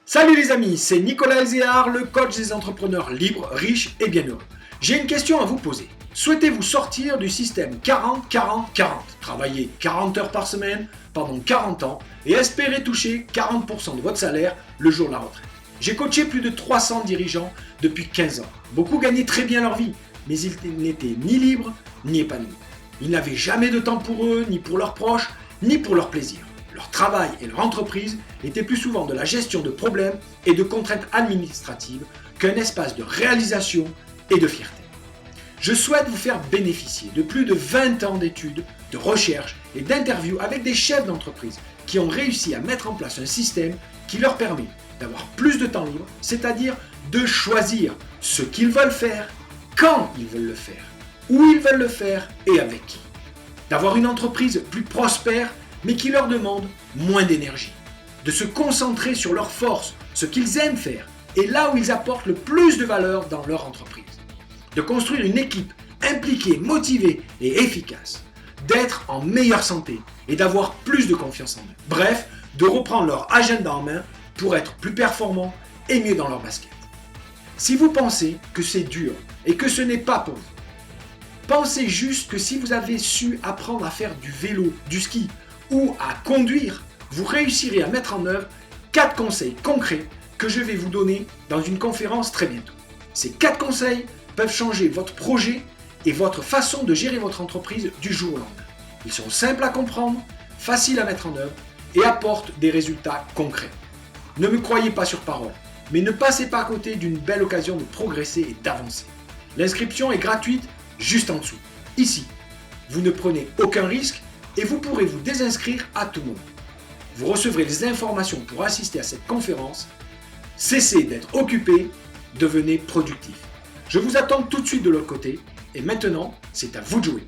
Salut les amis, c'est Nicolas Elzéar, le coach des entrepreneurs libres, riches et bien heureux. J'ai une question à vous poser. Souhaitez-vous sortir du système 40-40-40, travailler 40 heures par semaine pendant 40 ans et espérer toucher 40% de votre salaire le jour de la retraite? J'ai coaché plus de 300 dirigeants depuis 15 ans. Beaucoup gagnaient très bien leur vie, mais ils n'étaient ni libres ni épanouis. Ils n'avaient jamais de temps pour eux, ni pour leurs proches, ni pour leur plaisir. Leur travail et leur entreprise étaient plus souvent de la gestion de problèmes et de contraintes administratives qu'un espace de réalisation et de fierté. Je souhaite vous faire bénéficier de plus de 20 ans d'études, de recherche et d'interviews avec des chefs d'entreprise qui ont réussi à mettre en place un système qui leur permet d'avoir plus de temps libre, c'est-à-dire de choisir ce qu'ils veulent faire, quand ils veulent le faire, où ils veulent le faire et avec qui. D'avoir une entreprise plus prospère mais qui leur demande moins d'énergie. De se concentrer sur leurs forces, ce qu'ils aiment faire, et là où ils apportent le plus de valeur dans leur entreprise. De construire une équipe impliquée, motivée et efficace. D'être en meilleure santé et d'avoir plus de confiance en eux. Bref, de reprendre leur agenda en main pour être plus performants et mieux dans leur basket. Si vous pensez que c'est dur et que ce n'est pas pour vous, pensez juste que si vous avez su apprendre à faire du vélo, du ski, ou à conduire, vous réussirez à mettre en œuvre 4 conseils concrets que je vais vous donner dans une conférence très bientôt. Ces 4 conseils peuvent changer votre projet et votre façon de gérer votre entreprise du jour au lendemain. Ils sont simples à comprendre, faciles à mettre en œuvre et apportent des résultats concrets. Ne me croyez pas sur parole, mais ne passez pas à côté d'une belle occasion de progresser et d'avancer. L'inscription est gratuite juste en dessous. Ici, vous ne prenez aucun risque et vous pourrez vous désinscrire à tout moment. Vous recevrez les informations pour assister à cette conférence. Cessez d'être occupé, devenez productif. Je vous attends tout de suite de l'autre côté et maintenant, c'est à vous de jouer.